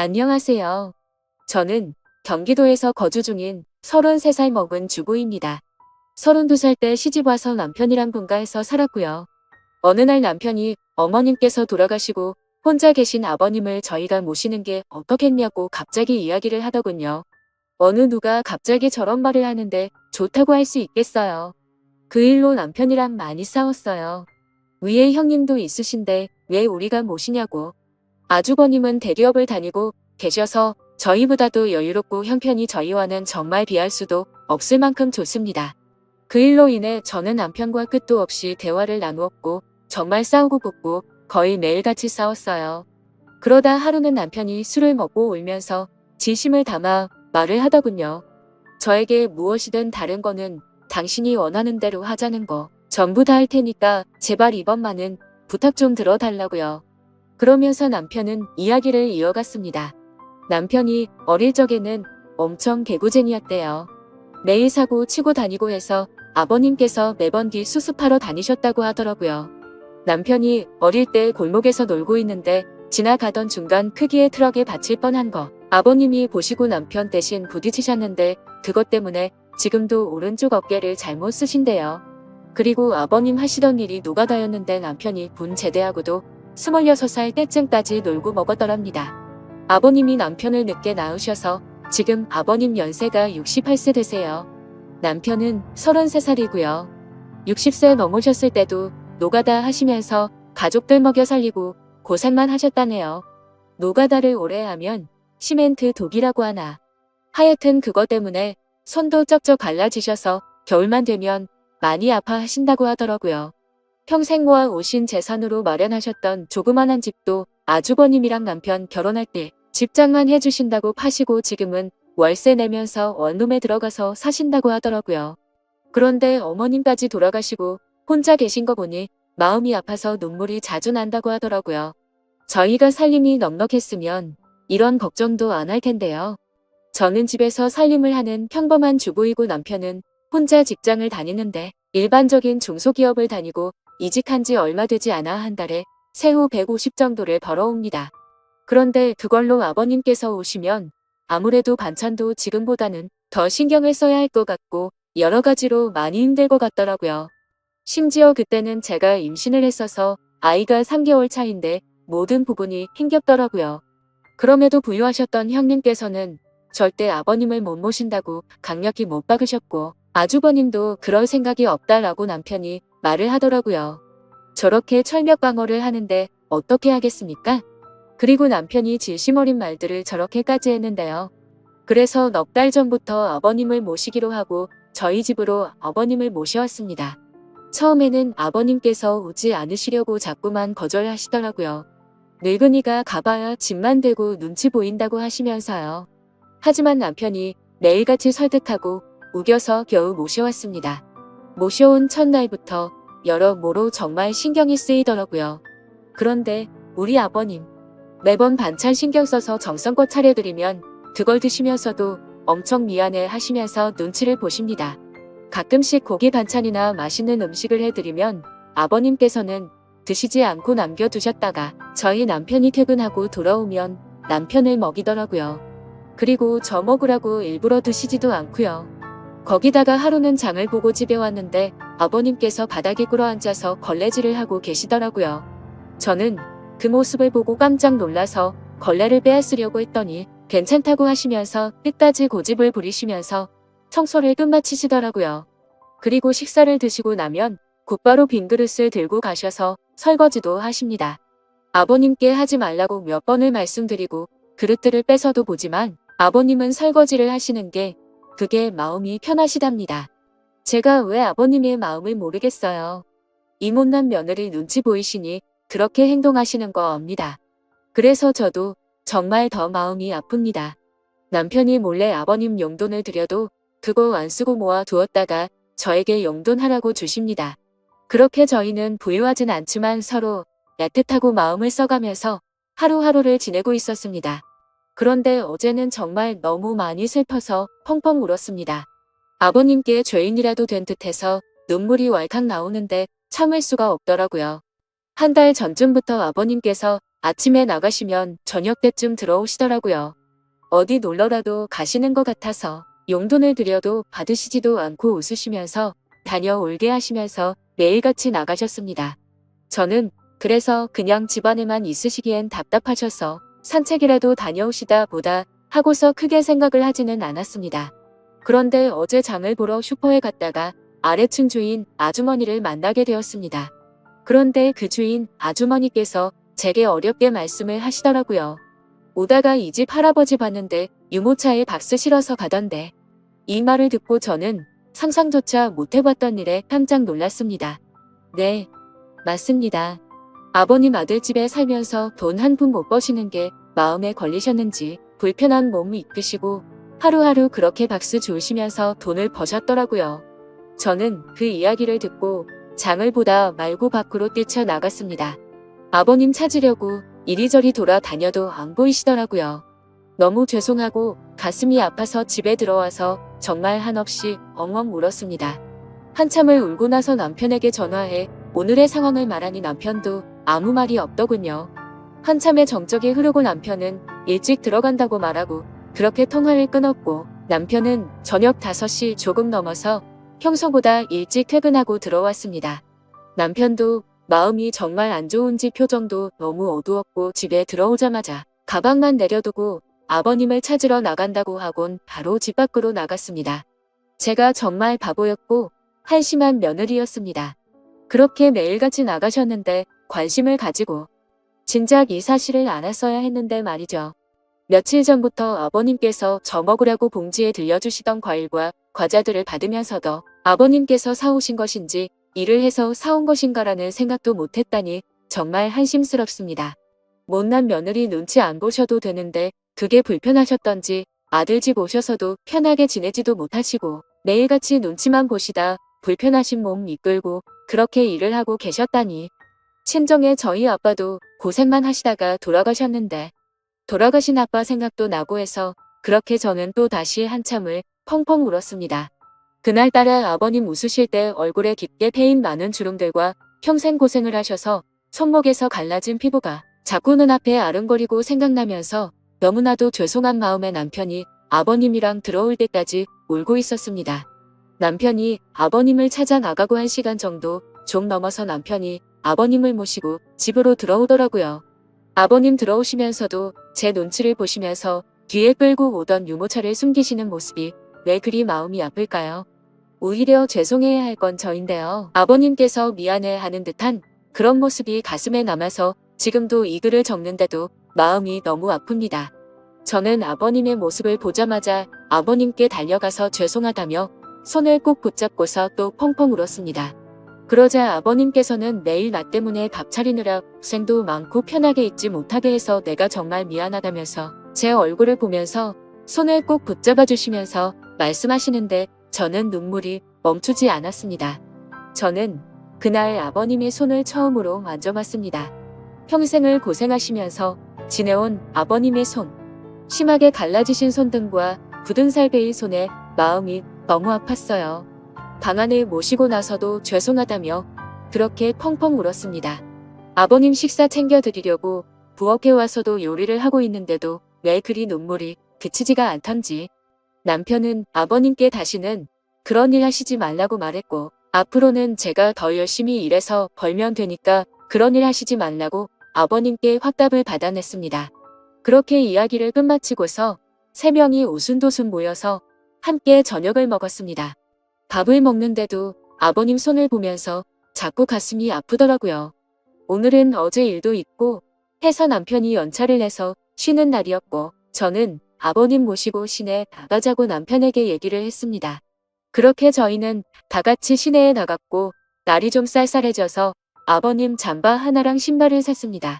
안녕하세요. 저는 경기도에서 거주 중인 33살 먹은 주부입니다. 32살 때 시집와서 남편이랑 분가해서 살았고요. 어느 날 남편이 어머님께서 돌아가시고 혼자 계신 아버님을 저희가 모시는 게 어떻겠냐고 갑자기 이야기를 하더군요. 어느 누가 갑자기 저런 말을 하는데 좋다고 할 수 있겠어요. 그 일로 남편이랑 많이 싸웠어요. 위에 형님도 있으신데 왜 우리가 모시냐고. 아주버님은 대기업을 다니고 계셔서 저희보다도 여유롭고 형편이 저희와는 정말 비할 수도 없을 만큼 좋습니다. 그 일로 인해 저는 남편과 끝도 없이 대화를 나누었고 정말 싸우고 붙고 거의 매일같이 싸웠어요. 그러다 하루는 남편이 술을 먹고 울면서 진심을 담아 말을 하더군요. 저에게 무엇이든 다른 거는 당신이 원하는 대로 하자는 거 전부 다 할 테니까 제발 이번만은 부탁 좀 들어달라고요. 그러면서 남편은 이야기를 이어갔습니다. 남편이 어릴 적에는 엄청 개구쟁이였대요. 매일 사고 치고 다니고 해서 아버님께서 매번 길 수습하러 다니셨다고 하더라고요. 남편이 어릴 때 골목에서 놀고 있는데 지나가던 중간 크기의 트럭에 받칠 뻔한 거 아버님이 보시고 남편 대신 부딪히셨는데 그것 때문에 지금도 오른쪽 어깨를 잘못 쓰신대요. 그리고 아버님 하시던 일이 노가다였는데 남편이 분 제대하고도 26살 때쯤까지 놀고 먹었더랍니다. 아버님이 남편을 늦게 낳으셔서 지금 아버님 연세가 68세 되세요. 남편은 33살이고요. 60세 넘으셨을 때도 노가다 하시면서 가족들 먹여 살리고 고생만 하셨다네요. 노가다를 오래 하면 시멘트 독이라고 하나. 하여튼 그것 때문에 손도 쩍쩍 갈라지셔서 겨울만 되면 많이 아파하신다고 하더라고요. 평생 모아 오신 재산으로 마련하셨던 조그만한 집도 아주버님이랑 남편 결혼할 때 집장만 해주신다고 파시고 지금은 월세 내면서 원룸에 들어가서 사신다고 하더라고요. 그런데 어머님까지 돌아가시고 혼자 계신 거 보니 마음이 아파서 눈물이 자주 난다고 하더라고요. 저희가 살림이 넉넉했으면 이런 걱정도 안 할 텐데요. 저는 집에서 살림을 하는 평범한 주부이고 남편은 혼자 직장을 다니는데 일반적인 중소기업을 다니고 이직한 지 얼마 되지 않아 한 달에 세후 150 정도를 벌어옵니다. 그런데 그걸로 아버님께서 오시면 아무래도 반찬도 지금보다는 더 신경을 써야 할 것 같고 여러 가지로 많이 힘들 것 같더라고요. 심지어 그때는 제가 임신을 했어서 아이가 3개월 차인데 모든 부분이 힘겹더라고요. 그럼에도 부유하셨던 형님께서는 절대 아버님을 못 모신다고 강력히 못 박으셨고 아주버님도 그럴 생각이 없다라고 남편이 말을 하더라고요. 저렇게 철벽방어를 하는데 어떻게 하겠습니까? 그리고 남편이 진심 어린 말들을 저렇게까지 했는데요. 그래서 넉 달 전부터 아버님을 모시기로 하고 저희 집으로 아버님을 모셔왔습니다. 처음에는 아버님께서 오지 않으시려고 자꾸만 거절하시더라고요. 늙은이가 가봐야 집만 되고 눈치 보인다고 하시면서요. 하지만 남편이 매일같이 설득하고 우겨서 겨우 모셔왔습니다. 모셔온 첫날부터 여러모로 정말 신경이 쓰이더라고요. 그런데 우리 아버님 매번 반찬 신경 써서 정성껏 차려드리면 그걸 드시면서도 엄청 미안해 하시면서 눈치를 보십니다. 가끔씩 고기 반찬이나 맛있는 음식을 해드리면 아버님께서는 드시지 않고 남겨두셨다가 저희 남편이 퇴근하고 돌아오면 남편을 먹이더라고요. 그리고 저 먹으라고 일부러 드시지도 않고요. 거기다가 하루는 장을 보고 집에 왔는데 아버님께서 바닥에 꿇어앉아서 걸레질을 하고 계시더라고요. 저는 그 모습을 보고 깜짝 놀라서 걸레를 빼앗으려고 했더니 괜찮다고 하시면서 끝까지 고집을 부리시면서 청소를 끝마치시더라고요. 그리고 식사를 드시고 나면 곧바로 빈 그릇을 들고 가셔서 설거지도 하십니다. 아버님께 하지 말라고 몇 번을 말씀드리고 그릇들을 뺏어도 보지만 아버님은 설거지를 하시는 게 그게 마음이 편하시답니다. 제가 왜 아버님의 마음을 모르겠어요. 이 못난 며느리 눈치 보이시니 그렇게 행동하시는 거 압니다. 그래서 저도 정말 더 마음이 아픕니다. 남편이 몰래 아버님 용돈을 드려도 그거 안 쓰고 모아 두었다가 저에게 용돈하라고 주십니다. 그렇게 저희는 부유하진 않지만 서로 애틋하고 마음을 써가면서 하루하루를 지내고 있었습니다. 그런데 어제는 정말 너무 많이 슬퍼서 펑펑 울었습니다. 아버님께 죄인이라도 된 듯해서 눈물이 왈칵 나오는데 참을 수가 없더라고요. 한 달 전쯤부터 아버님께서 아침에 나가시면 저녁 때쯤 들어오시더라고요. 어디 놀러라도 가시는 것 같아서 용돈을 드려도 받으시지도 않고 웃으시면서 다녀올게 하시면서 매일같이 나가셨습니다. 저는 그래서 그냥 집안에만 있으시기엔 답답하셔서 산책이라도 다녀오시다 보다 하고서 크게 생각을 하지는 않았습니다. 그런데 어제 장을 보러 슈퍼에 갔다가 아래층 주인 아주머니를 만나게 되었습니다. 그런데 그 주인 아주머니께서 제게 어렵게 말씀을 하시더라고요. 오다가 이 집 할아버지 봤는데 유모차에 박스 실어서 가던데. 이 말을 듣고 저는 상상조차 못해봤던 일에 깜짝 놀랐습니다. 네, 맞습니다. 아버님 아들집에 살면서 돈 한 푼 못 버시는 게 마음에 걸리셨는지 불편한 몸 이끄시고 하루하루 그렇게 박수 주우시면서 돈을 버셨더라고요. 저는 그 이야기를 듣고 장을 보다 말고 밖으로 뛰쳐나갔습니다. 아버님 찾으려고 이리저리 돌아다녀도 안 보이시더라고요. 너무 죄송하고 가슴이 아파서 집에 들어와서 정말 한없이 엉엉 울었습니다. 한참을 울고 나서 남편에게 전화해 오늘의 상황을 말하니 남편도 아무 말이 없더군요. 한참의 정적이 흐르고 남편은 일찍 들어간다고 말하고 그렇게 통화를 끊었고 남편은 저녁 5시 조금 넘어서 평소보다 일찍 퇴근하고 들어왔습니다. 남편도 마음이 정말 안 좋은지 표정도 너무 어두웠고 집에 들어오자마자 가방만 내려두고 아버님을 찾으러 나간다고 하곤 바로 집 밖으로 나갔습니다. 제가 정말 바보였고 한심한 며느리였습니다. 그렇게 매일같이 나가셨는데 관심을 가지고 진작 이 사실을 알았어야 했는데 말이죠. 며칠 전부터 아버님께서 저 먹으라고 봉지에 들려주시던 과일과 과자들을 받으면서도 아버님께서 사오신 것인지 일을 해서 사온 것인가라는 생각도 못했다니 정말 한심스럽습니다. 못난 며느리 눈치 안 보셔도 되는데 그게 불편하셨던지 아들 집 오셔서도 편하게 지내지도 못하시고 매일같이 눈치만 보시다 불편하신 몸 이끌고 그렇게 일을 하고 계셨다니. 친정에 저희 아빠도 고생만 하시다가 돌아가셨는데 돌아가신 아빠 생각도 나고 해서 그렇게 저는 또 다시 한참을 펑펑 울었습니다. 그날따라 아버님 웃으실 때 얼굴에 깊게 패인 많은 주름들과 평생 고생을 하셔서 손목에서 갈라진 피부가 자꾸 눈앞에 아른거리고 생각나면서 너무나도 죄송한 마음에 남편이 아버님이랑 들어올 때까지 울고 있었습니다. 남편이 아버님을 찾아 나가고 1시간 정도 좀 넘어서 남편이 아버님을 모시고 집으로 들어오더라고요. 아버님 들어오시면서도 제 눈치를 보시면서 뒤에 끌고 오던 유모차를 숨기시는 모습이 왜 그리 마음이 아플까요? 오히려 죄송해야 할 건 저인데요. 아버님께서 미안해하는 듯한 그런 모습이 가슴에 남아서 지금도 이 글을 적는데도 마음이 너무 아픕니다. 저는 아버님의 모습을 보자마자 아버님께 달려가서 죄송하다며 손을 꼭 붙잡고서 또 펑펑 울었습니다. 그러자 아버님께서는 매일 나 때문에 밥 차리느라 고생도 많고 편하게 있지 못하게 해서 내가 정말 미안하다면서 제 얼굴을 보면서 손을 꼭 붙잡아 주시면서 말씀하시는데 저는 눈물이 멈추지 않았습니다. 저는 그날 아버님의 손을 처음으로 만져봤습니다. 평생을 고생하시면서 지내온 아버님의 손. 심하게 갈라지신 손등과 굳은 살 베일 손에 마음이 너무 아팠어요. 방 안에 모시고 나서도 죄송하다며 그렇게 펑펑 울었습니다. 아버님 식사 챙겨드리려고 부엌에 와서도 요리를 하고 있는데도 왜 그리 눈물이 그치지가 않던지. 남편은 아버님께 다시는 그런 일 하시지 말라고 말했고 앞으로는 제가 더 열심히 일해서 벌면 되니까 그런 일 하시지 말라고 아버님께 확답을 받아냈습니다. 그렇게 이야기를 끝마치고서 3명이 오순도순 모여서 함께 저녁을 먹었습니다. 밥을 먹는데도 아버님 손을 보면서 자꾸 가슴이 아프더라고요. 오늘은 어제 일도 있고 해서 남편이 연차를 내서 쉬는 날이었고 저는 아버님 모시고 시내 나가자고 남편에게 얘기를 했습니다. 그렇게 저희는 다 같이 시내에 나갔고 날이 좀 쌀쌀해져서 아버님 잠바 하나랑 신발을 샀습니다.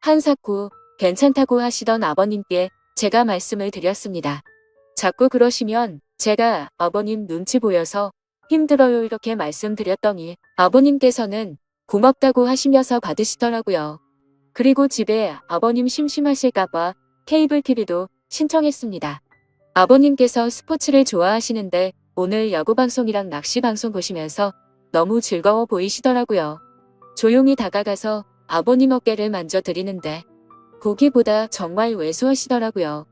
한사코 괜찮다고 하시던 아버님께 제가 말씀을 드렸습니다. 자꾸 그러시면 제가 아버님 눈치 보여서 힘들어요 이렇게 말씀드렸더니 아버님께서는 고맙다고 하시면서 받으시더라고요. 그리고 집에 아버님 심심하실까봐 케이블 TV도 신청했습니다. 아버님께서 스포츠를 좋아하시는데 오늘 야구방송이랑 낚시방송 보시면서 너무 즐거워 보이시더라고요. 조용히 다가가서 아버님 어깨를 만져드리는데 보기보다 정말 왜소하시더라고요.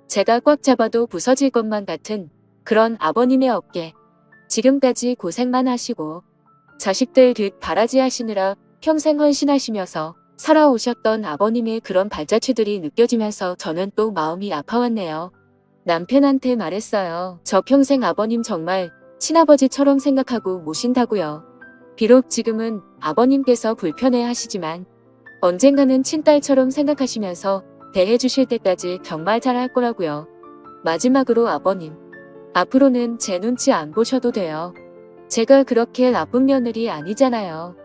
제가 꽉 잡아도 부서질 것만 같은 그런 아버님의 어깨. 지금까지 고생만 하시고 자식들 뒷 바라지 하시느라 평생 헌신하시면서 살아오셨던 아버님의 그런 발자취들이 느껴지면서 저는 또 마음이 아파왔네요. 남편한테 말했어요. 저 평생 아버님 정말 친아버지처럼 생각하고 모신다고요. 비록 지금은 아버님께서 불편해 하시지만 언젠가는 친딸처럼 생각하시면서 대해주실 때까지 정말 잘할 거라고요. 마지막으로 아버님, 앞으로는 제 눈치 안 보셔도 돼요. 제가 그렇게 나쁜 며느리 아니잖아요.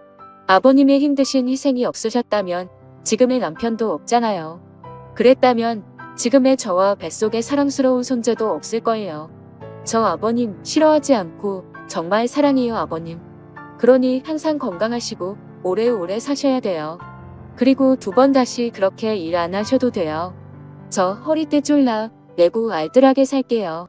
아버님의 힘드신 희생이 없으셨다면 지금의 남편도 없잖아요. 그랬다면 지금의 저와 뱃속의 사랑스러운 손자도 없을 거예요. 저 아버님 싫어하지 않고 정말 사랑해요 아버님. 그러니 항상 건강하시고 오래오래 사셔야 돼요. 그리고 2번 다시 그렇게 일 안 하셔도 돼요. 저 허리띠 쫄라 매고 알뜰하게 살게요.